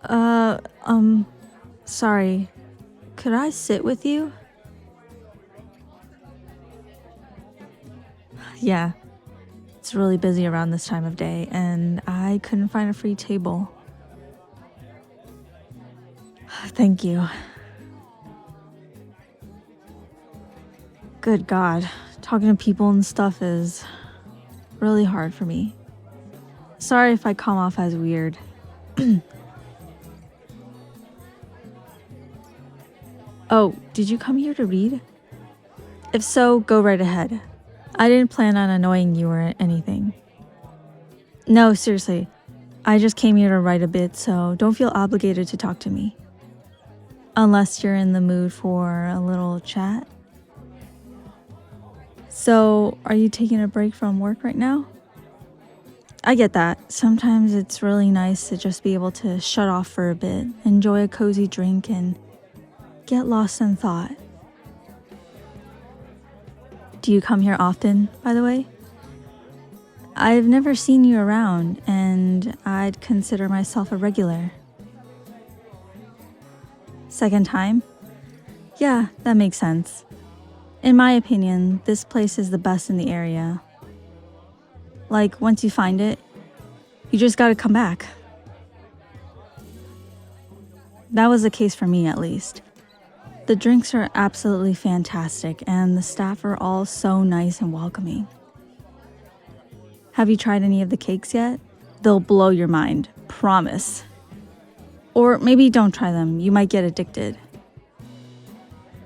Uh, Sorry. Could I sit with you? Yeah, it's really busy around this time of day, and I couldn't find a free table. Thank you. Good God, talking to people and stuff is really hard for me. Sorry if I come off as weird. Oh, did you come here to read? If so, go right ahead. I didn't plan on annoying you or anything. No, seriously. I just came here to write a bit, so don't feel obligated to talk to me. Unless you're in the mood for a little chat. So, are you taking a break from work right now? I get that. Sometimes it's really nice to just be able to shut off for a bit, enjoy a cozy drink, and get lost in thought. Do you come here often, by the way? I've never seen you around, and I'd consider myself a regular. Second time? Yeah, that makes sense. In my opinion, this place is the best in the area. Like, once you find it, you just gotta come back. That was the case for me, at least. The drinks are absolutely fantastic, and the staff are all so nice and welcoming. Have you tried any of the cakes yet? They'll blow your mind, promise. Or maybe don't try them, you might get addicted.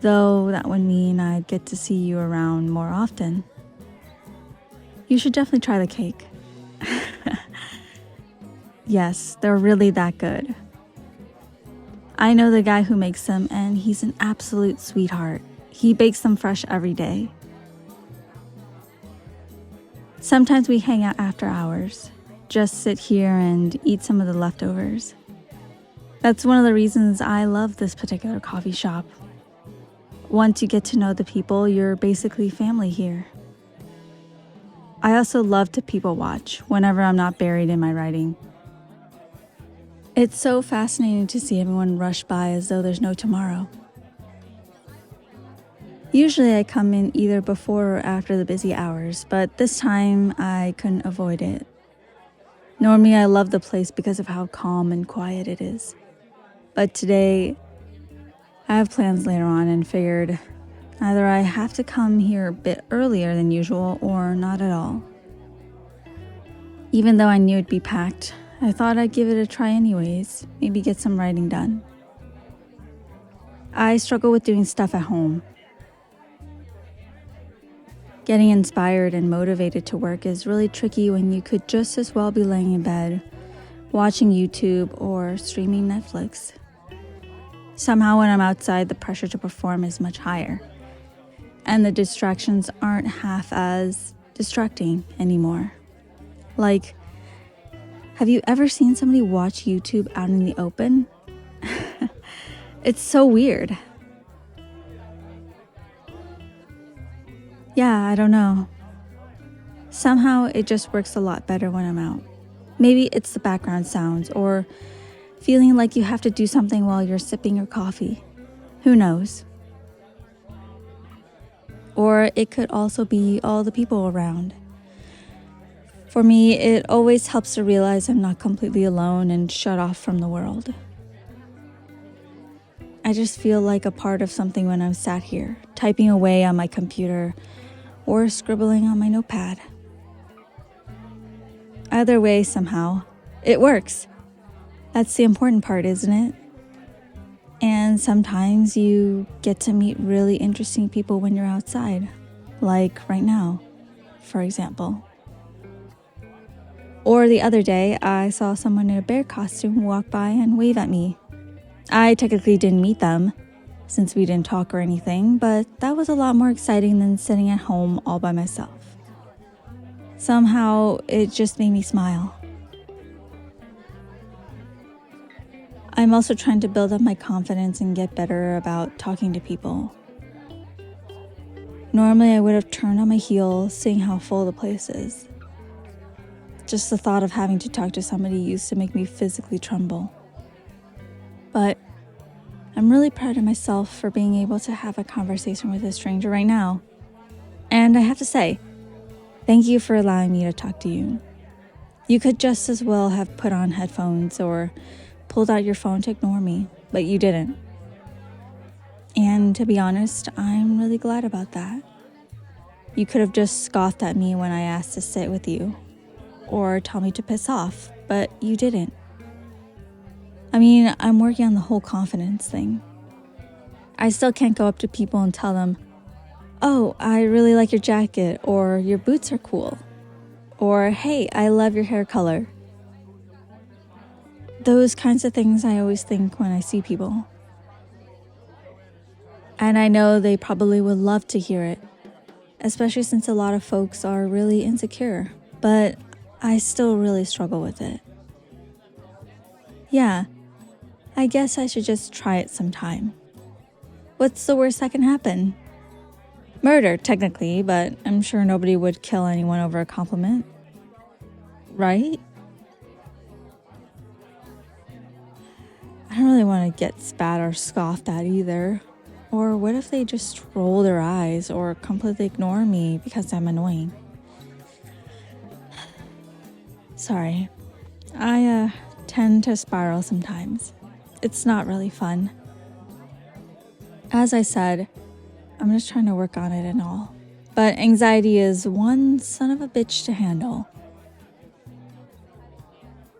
Though that would mean I'd get to see you around more often. You should definitely try the cake. Yes, they're really that good. I know the guy who makes them, and he's an absolute sweetheart. He bakes them fresh every day. Sometimes we hang out after hours, just sit here and eat some of the leftovers. That's one of the reasons I love this particular coffee shop. Once you get to know the people, you're basically family here. I also love to people watch whenever I'm not buried in my writing. It's so fascinating to see everyone rush by as though there's no tomorrow. Usually I come in either before or after the busy hours, but this time I couldn't avoid it. Normally I love the place because of how calm and quiet it is. But today, I have plans later on and figured either I have to come here a bit earlier than usual or not at all. Even though I knew it'd be packed, I thought I'd give it a try anyways, maybe get some writing done. I struggle with doing stuff at home. Getting inspired and motivated to work is really tricky when you could just as well be laying in bed, watching YouTube or streaming Netflix. Somehow when I'm outside, the pressure to perform is much higher, and the distractions aren't half as distracting anymore. Like, have you ever seen somebody watch YouTube out in the open? It's so weird. Yeah, I don't know. Somehow it just works a lot better when I'm out. Maybe it's the background sounds or feeling like you have to do something while you're sipping your coffee. Who knows? Or it could also be all the people around. For me, it always helps to realize I'm not completely alone and shut off from the world. I just feel like a part of something when I'm sat here, typing away on my computer or scribbling on my notepad. Either way, somehow, it works. That's the important part, isn't it? And sometimes you get to meet really interesting people when you're outside, like right now, for example. Or the other day, I saw someone in a bear costume walk by and wave at me. I technically didn't meet them, since we didn't talk or anything, but that was a lot more exciting than sitting at home all by myself. Somehow, it just made me smile. I'm also trying to build up my confidence and get better about talking to people. Normally, I would have turned on my heel, seeing how full the place is. Just the thought of having to talk to somebody used to make me physically tremble. But I'm really proud of myself for being able to have a conversation with a stranger right now. And I have to say, thank you for allowing me to talk to you. You could just as well have put on headphones or pulled out your phone to ignore me, but you didn't. And to be honest, I'm really glad about that. You could have just scoffed at me when I asked to sit with you, or tell me to piss off, but you didn't. I mean, I'm working on the whole confidence thing. I still can't go up to people and tell them, "Oh, I really like your jacket," or "Your boots are cool," or "Hey, I love your hair color." Those kinds of things I always think when I see people. And I know they probably would love to hear it, especially since a lot of folks are really insecure, but I still really struggle with it. Yeah, I guess I should just try it sometime. What's the worst that can happen? Murder, technically, but I'm sure nobody would kill anyone over a compliment. Right? I don't really want to get spat or scoffed at either. Or what if they just roll their eyes or completely ignore me because I'm annoying? Sorry. I tend to spiral sometimes. It's not really fun. As I said, I'm just trying to work on it and all. But anxiety is one son of a bitch to handle.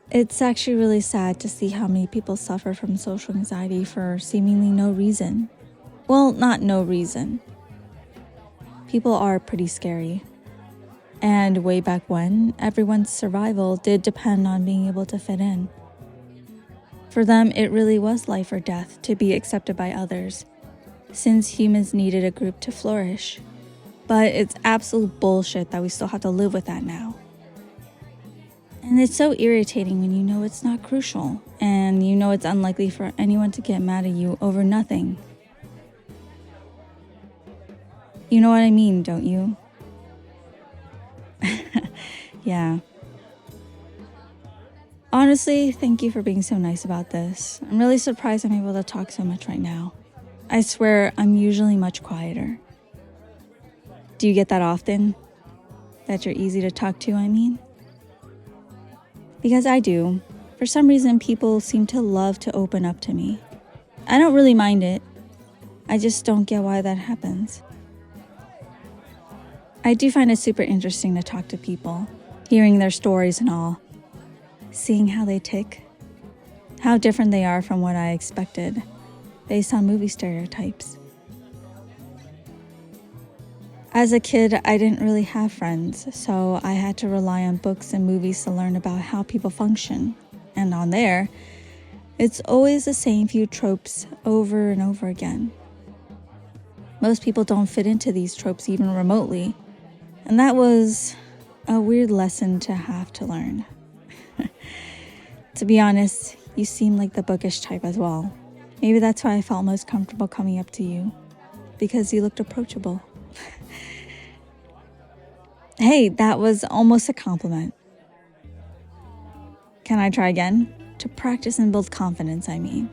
It's actually really sad to see how many people suffer from social anxiety for seemingly no reason. Well, not no reason. People are pretty scary. And way back when, everyone's survival did depend on being able to fit in. For them, it really was life or death to be accepted by others, since humans needed a group to flourish. But it's absolute bullshit that we still have to live with that now. And it's so irritating when you know it's not crucial, and you know it's unlikely for anyone to get mad at you over nothing. You know what I mean, don't you? Yeah. Honestly, thank you for being so nice about this. I'm really surprised I'm able to talk so much right now. I swear I'm usually much quieter. Do you get that often? That you're easy to talk to, I mean? Because I do. For some reason, people seem to love to open up to me. I don't really mind it. I just don't get why that happens. I do find it super interesting to talk to people, hearing their stories and all, seeing how they tick, how different they are from what I expected, based on movie stereotypes. As a kid, I didn't really have friends, so I had to rely on books and movies to learn about how people function. And on there, it's always the same few tropes over and over again. Most people don't fit into these tropes even remotely, and that was a weird lesson to have to learn. To be honest, you seem like the bookish type as well. Maybe that's why I felt most comfortable coming up to you, because you looked approachable. Hey, that was almost a compliment. Can I try again? To practice and build confidence, I mean.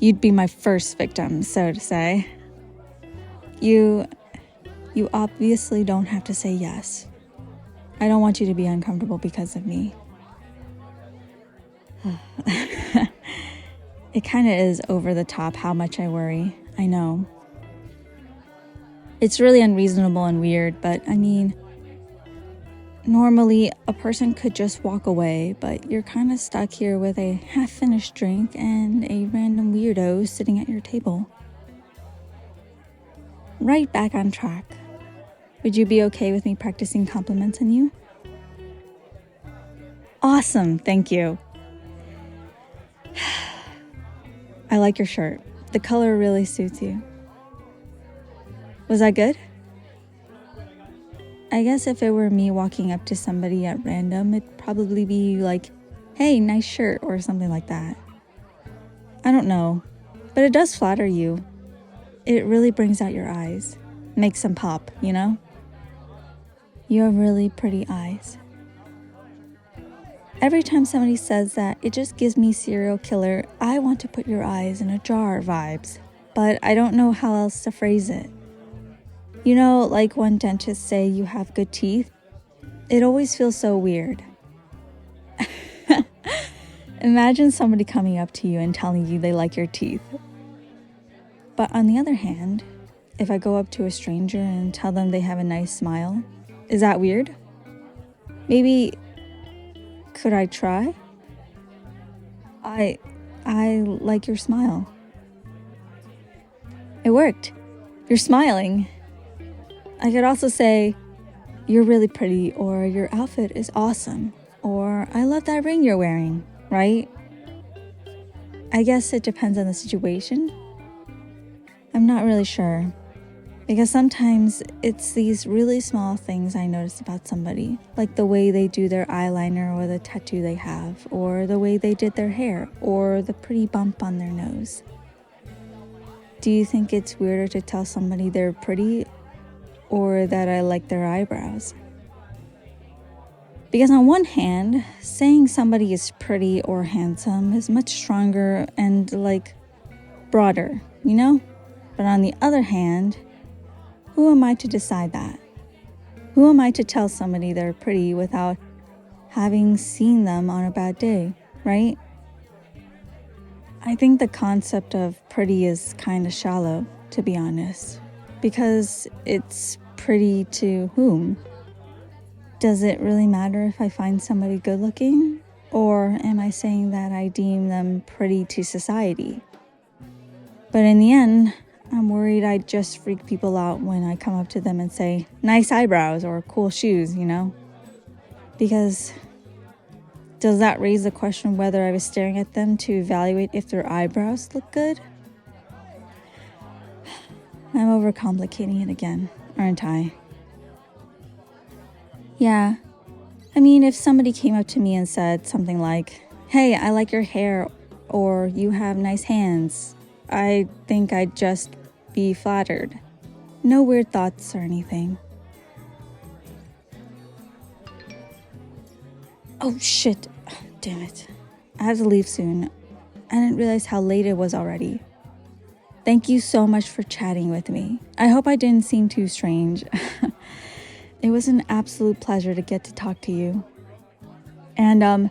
You'd be my first victim, so to say. You obviously don't have to say yes. I don't want you to be uncomfortable because of me. It kind of is over the top how much I worry, I know. It's really unreasonable and weird, but I mean, normally a person could just walk away, but you're kind of stuck here with a half-finished drink and a random weirdo sitting at your table. Right back on track. Would you be okay with me practicing compliments on you? Awesome, thank you. I like your shirt. The color really suits you. Was that good? I guess if it were me walking up to somebody at random, it'd probably be like, "Hey, nice shirt," or something like that. I don't know, but it does flatter you. It really brings out your eyes. makes them pop, you know? You have really pretty eyes. Every time somebody says that, it just gives me serial killer, I want to put your eyes in a jar vibes, but I don't know how else to phrase it. You know, like when dentists say you have good teeth, it always feels so weird. Imagine somebody coming up to you and telling you they like your teeth. But on the other hand, if I go up to a stranger and tell them they have a nice smile, is that weird? Maybe, could I try? I like your smile. It worked. You're smiling. I could also say, you're really pretty, or your outfit is awesome, or I love that ring you're wearing, right? I guess it depends on the situation. I'm not really sure, because sometimes it's these really small things I notice about somebody, like the way they do their eyeliner or the tattoo they have, or the way they did their hair, or the pretty bump on their nose. Do you think it's weirder to tell somebody they're pretty or that I like their eyebrows? Because on one hand, saying somebody is pretty or handsome is much stronger and broader, you know? But on the other hand, who am I to decide that? Who am I to tell somebody they're pretty without having seen them on a bad day, right? I think the concept of pretty is kind of shallow, to be honest, because it's pretty to whom? Does it really matter if I find somebody good looking? Or am I saying that I deem them pretty to society? But in the end, I'm worried I just freak people out when I come up to them and say, nice eyebrows or cool shoes, you know? Because does that raise the question whether I was staring at them to evaluate if their eyebrows look good? I'm overcomplicating it again, aren't I? Yeah. I mean, if somebody came up to me and said something like, hey, I like your hair, or you have nice hands, I think I'd just be flattered. No weird thoughts or anything. Oh shit, damn it. I have to leave soon. I didn't realize how late it was already. Thank you so much for chatting with me. I hope I didn't seem too strange. It was an absolute pleasure to get to talk to you. And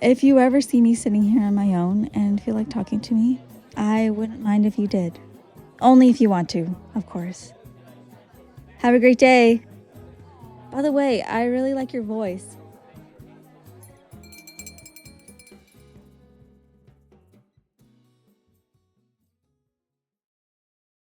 if you ever see me sitting here on my own and feel like talking to me, I wouldn't mind if you did. Only if you want to, of course. Have a great day. By the way, I really like your voice.